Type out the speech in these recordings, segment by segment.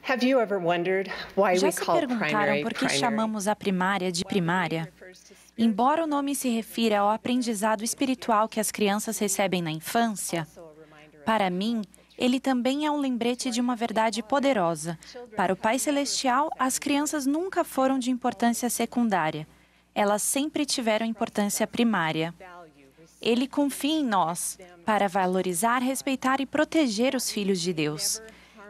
Já se perguntaram por que chamamos a primária de primária? Embora o nome se refira ao aprendizado espiritual que as crianças recebem na infância, para mim, ele também é um lembrete de uma verdade poderosa. Para o Pai Celestial, as crianças nunca foram de importância secundária. Elas sempre tiveram importância primária. Ele confia em nós para valorizar, respeitar e proteger os filhos de Deus.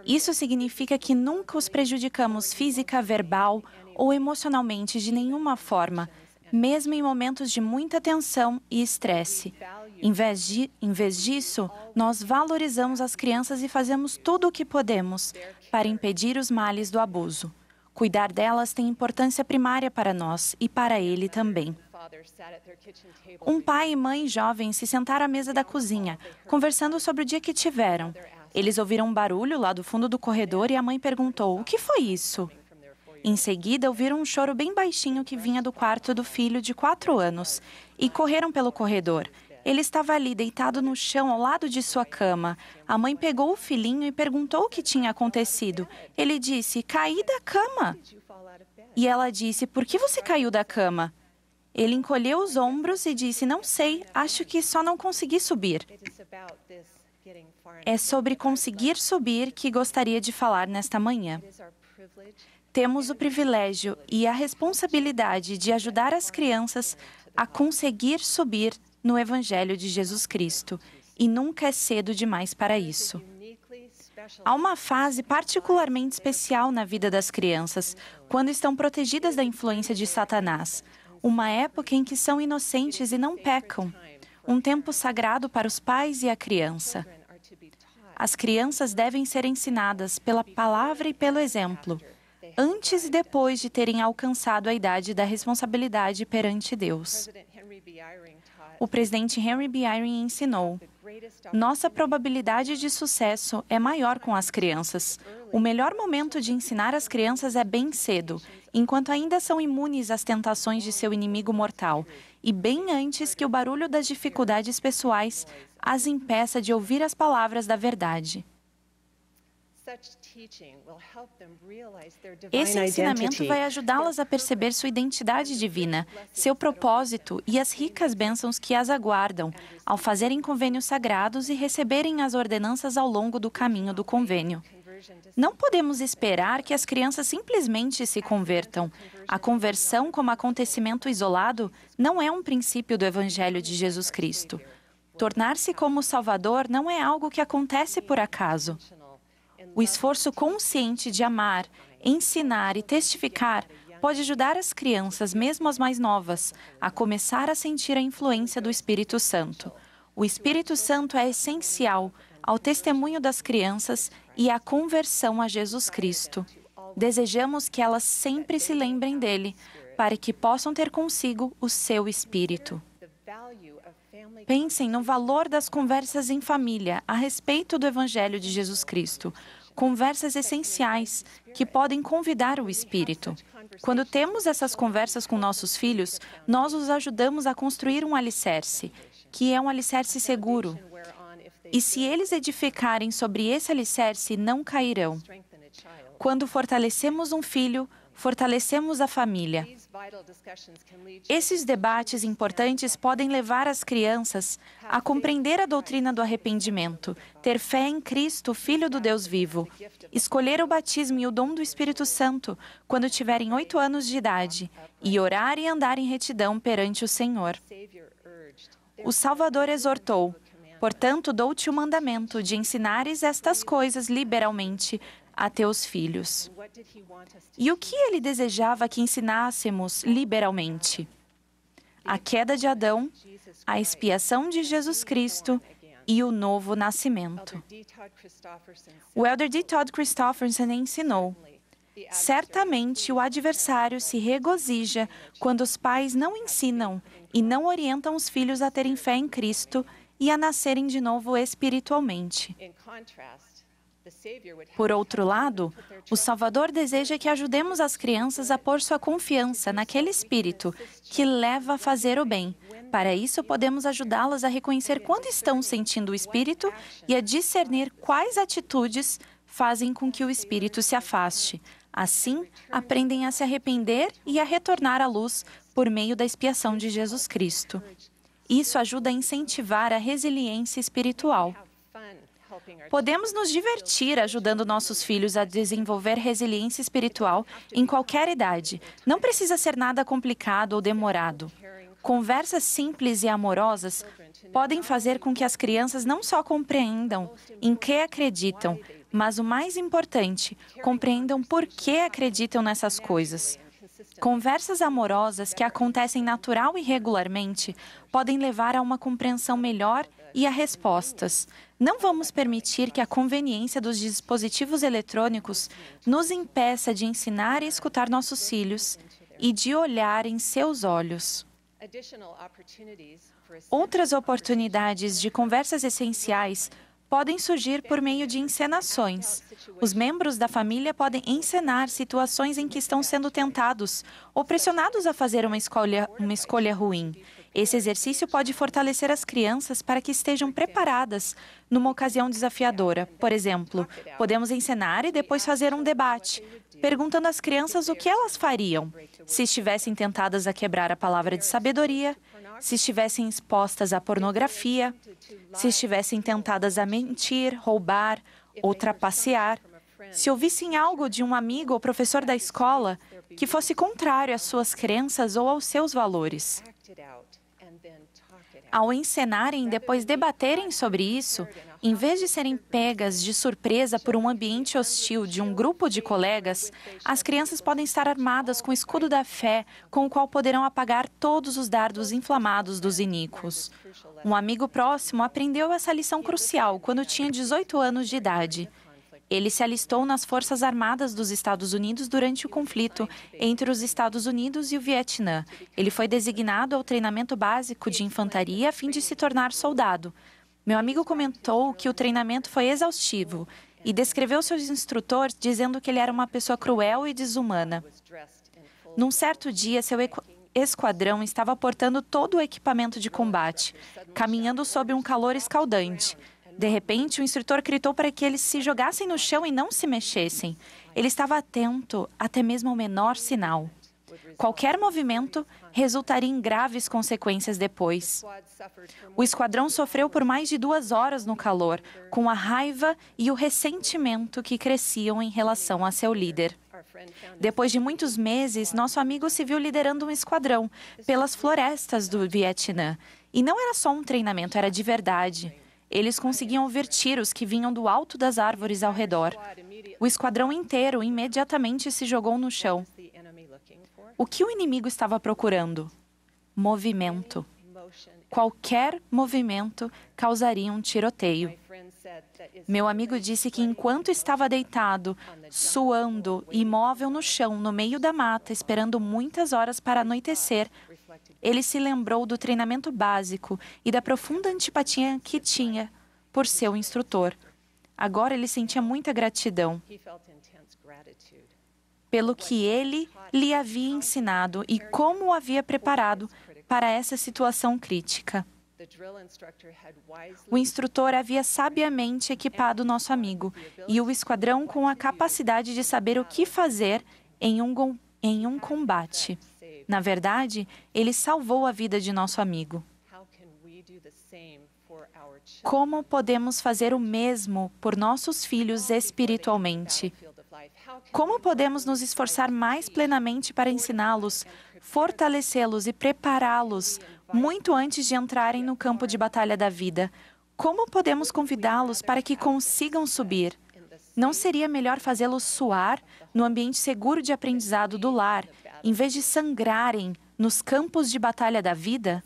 Isso significa que nunca os prejudicamos física, verbal ou emocionalmente de nenhuma forma, mesmo em momentos de muita tensão e estresse. Em vez disso, nós valorizamos as crianças e fazemos tudo o que podemos para impedir os males do abuso. Cuidar delas tem importância primária para nós e para ele também. Um pai e mãe jovens se sentaram à mesa da cozinha, conversando sobre o dia que tiveram. Eles ouviram um barulho lá do fundo do corredor e a mãe perguntou: "O que foi isso?" Em seguida, ouviram um choro bem baixinho que vinha do quarto do filho de 4 anos e correram pelo corredor. Ele estava ali, deitado no chão, ao lado de sua cama. A mãe pegou o filhinho e perguntou o que tinha acontecido. Ele disse: "Caí da cama." E ela disse: "Por que você caiu da cama?" Ele encolheu os ombros e disse: "Não sei, acho que só não consegui subir." É sobre conseguir subir que gostaria de falar nesta manhã. Temos o privilégio e a responsabilidade de ajudar as crianças a conseguir subir no Evangelho de Jesus Cristo, e nunca é cedo demais para isso. Há uma fase particularmente especial na vida das crianças, quando estão protegidas da influência de Satanás, uma época em que são inocentes e não pecam, um tempo sagrado para os pais e a criança. As crianças devem ser ensinadas pela palavra e pelo exemplo, antes e depois de terem alcançado a idade da responsabilidade perante Deus. O presidente Henry B. Eyring ensinou: "Nossa probabilidade de sucesso é maior com as crianças. O melhor momento de ensinar as crianças é bem cedo, enquanto ainda são imunes às tentações de seu inimigo mortal, e bem antes que o barulho das dificuldades pessoais as impeça de ouvir as palavras da verdade." Esse ensinamento vai ajudá-las a perceber sua identidade divina, seu propósito e as ricas bênçãos que as aguardam ao fazerem convênios sagrados e receberem as ordenanças ao longo do caminho do convênio. Não podemos esperar que as crianças simplesmente se convertam. A conversão como acontecimento isolado não é um princípio do Evangelho de Jesus Cristo. Tornar-se como Salvador não é algo que acontece por acaso. O esforço consciente de amar, ensinar e testificar pode ajudar as crianças, mesmo as mais novas, a começar a sentir a influência do Espírito Santo. O Espírito Santo é essencial ao testemunho das crianças e à conversão a Jesus Cristo. Desejamos que elas sempre se lembrem dele, para que possam ter consigo o seu Espírito. Pensem no valor das conversas em família a respeito do Evangelho de Jesus Cristo. Conversas essenciais que podem convidar o Espírito. Quando temos essas conversas com nossos filhos, nós os ajudamos a construir um alicerce, que é um alicerce seguro. E se eles edificarem sobre esse alicerce, não cairão. Quando fortalecemos um filho, fortalecemos a família. Esses debates importantes podem levar as crianças a compreender a doutrina do arrependimento, ter fé em Cristo, Filho do Deus vivo, escolher o batismo e o dom do Espírito Santo quando tiverem 8 anos de idade, e orar e andar em retidão perante o Senhor. O Salvador exortou: "Portanto, dou-te o mandamento de ensinares estas coisas liberalmente a teus filhos." E o que ele desejava que ensinássemos liberalmente? A queda de Adão, a expiação de Jesus Cristo e o novo nascimento. O Elder D. Todd Christofferson ensinou: "Certamente o adversário se regozija quando os pais não ensinam e não orientam os filhos a terem fé em Cristo e a nascerem de novo espiritualmente." Por outro lado, o Salvador deseja que ajudemos as crianças a pôr sua confiança naquele Espírito que leva a fazer o bem. Para isso, podemos ajudá-las a reconhecer quando estão sentindo o Espírito e a discernir quais atitudes fazem com que o espírito se afaste. Assim, aprendem a se arrepender e a retornar à luz por meio da expiação de Jesus Cristo. Isso ajuda a incentivar a resiliência espiritual. Podemos nos divertir ajudando nossos filhos a desenvolver resiliência espiritual em qualquer idade. Não precisa ser nada complicado ou demorado. Conversas simples e amorosas podem fazer com que as crianças não só compreendam em que acreditam, mas o mais importante, compreendam por que acreditam nessas coisas. Conversas amorosas que acontecem natural e regularmente podem levar a uma compreensão melhor e a respostas. Não vamos permitir que a conveniência dos dispositivos eletrônicos nos impeça de ensinar e escutar nossos filhos e de olhar em seus olhos. Outras oportunidades de conversas essenciais podem surgir por meio de encenações. Os membros da família podem encenar situações em que estão sendo tentados ou pressionados a fazer uma escolha ruim. Esse exercício pode fortalecer as crianças para que estejam preparadas numa ocasião desafiadora. Por exemplo, podemos encenar e depois fazer um debate, perguntando às crianças o que elas fariam se estivessem tentadas a quebrar a palavra de sabedoria, se estivessem expostas à pornografia, se estivessem tentadas a mentir, roubar ou trapacear, se ouvissem algo de um amigo ou professor da escola que fosse contrário às suas crenças ou aos seus valores. Ao encenarem e depois debaterem sobre isso, em vez de serem pegas de surpresa por um ambiente hostil de um grupo de colegas, as crianças podem estar armadas com o escudo da fé, com o qual poderão apagar todos os dardos inflamados dos iníquos. Um amigo próximo aprendeu essa lição crucial quando tinha 18 anos de idade. Ele se alistou nas Forças Armadas dos Estados Unidos durante o conflito entre os Estados Unidos e o Vietnã. Ele foi designado ao treinamento básico de infantaria a fim de se tornar soldado. Meu amigo comentou que o treinamento foi exaustivo e descreveu seu instrutor dizendo que ele era uma pessoa cruel e desumana. Num certo dia, seu esquadrão estava portando todo o equipamento de combate, caminhando sob um calor escaldante. De repente, o instrutor gritou para que eles se jogassem no chão e não se mexessem. Ele estava atento até mesmo ao menor sinal. Qualquer movimento resultaria em graves consequências depois. O esquadrão sofreu por mais de 2 horas no calor, com a raiva e o ressentimento que cresciam em relação a seu líder. Depois de muitos meses, nosso amigo se viu liderando um esquadrão pelas florestas do Vietnã. E não era só um treinamento, era de verdade. Eles conseguiam ouvir tiros que vinham do alto das árvores ao redor. O esquadrão inteiro imediatamente se jogou no chão. O que o inimigo estava procurando? Movimento. Qualquer movimento causaria um tiroteio. Meu amigo disse que enquanto estava deitado, suando, imóvel no chão, no meio da mata, esperando muitas horas para anoitecer, ele se lembrou do treinamento básico e da profunda antipatia que tinha por seu instrutor. Agora ele sentia muita gratidão pelo que ele lhe havia ensinado e como o havia preparado para essa situação crítica. O instrutor havia sabiamente equipado nosso amigo e o esquadrão com a capacidade de saber o que fazer em um combate. Na verdade, ele salvou a vida de nosso amigo. Como podemos fazer o mesmo por nossos filhos espiritualmente? Como podemos nos esforçar mais plenamente para ensiná-los, fortalecê-los e prepará-los muito antes de entrarem no campo de batalha da vida? Como podemos convidá-los para que consigam subir? Não seria melhor fazê-los suar no ambiente seguro de aprendizado do lar, em vez de sangrarem nos campos de batalha da vida?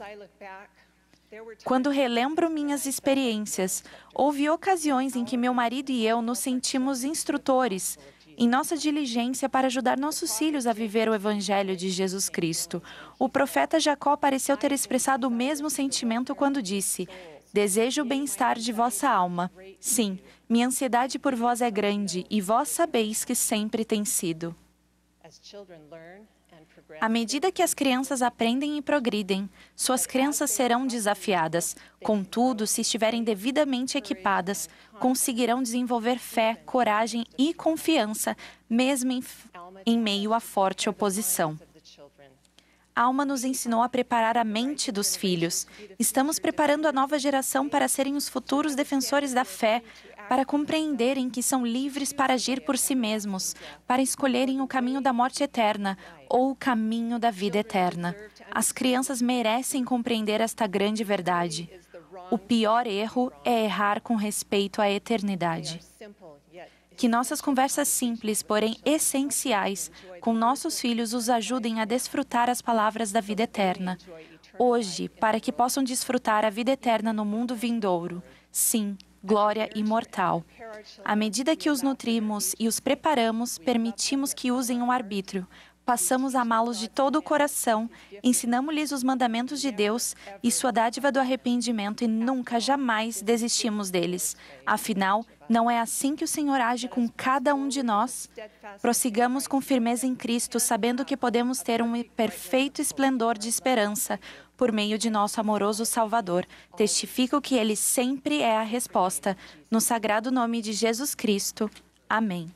Quando relembro minhas experiências, houve ocasiões em que meu marido e eu nos sentimos instrutores em nossa diligência para ajudar nossos filhos a viver o Evangelho de Jesus Cristo. O profeta Jacó pareceu ter expressado o mesmo sentimento quando disse: "Desejo o bem-estar de vossa alma. Sim, minha ansiedade por vós é grande, e vós sabeis que sempre tem sido." À medida que as crianças aprendem e progridem, suas crenças serão desafiadas. Contudo, se estiverem devidamente equipadas, conseguirão desenvolver fé, coragem e confiança, mesmo em meio à forte oposição. Alma nos ensinou a preparar a mente dos filhos. Estamos preparando a nova geração para serem os futuros defensores da fé, para compreenderem que são livres para agir por si mesmos, para escolherem o caminho da morte eterna ou o caminho da vida eterna. As crianças merecem compreender esta grande verdade. O pior erro é errar com respeito à eternidade. Que nossas conversas simples, porém essenciais, com nossos filhos os ajudem a desfrutar as palavras da vida eterna. Hoje, para que possam desfrutar a vida eterna no mundo vindouro. Sim, glória imortal. À medida que os nutrimos e os preparamos, permitimos que usem o arbítrio. Passamos a amá-los de todo o coração, ensinamos-lhes os mandamentos de Deus e sua dádiva do arrependimento e nunca, jamais desistimos deles. Afinal, não é assim que o Senhor age com cada um de nós? Prossigamos com firmeza em Cristo, sabendo que podemos ter um perfeito esplendor de esperança por meio de nosso amoroso Salvador. Testifico que Ele sempre é a resposta. No sagrado nome de Jesus Cristo. Amém.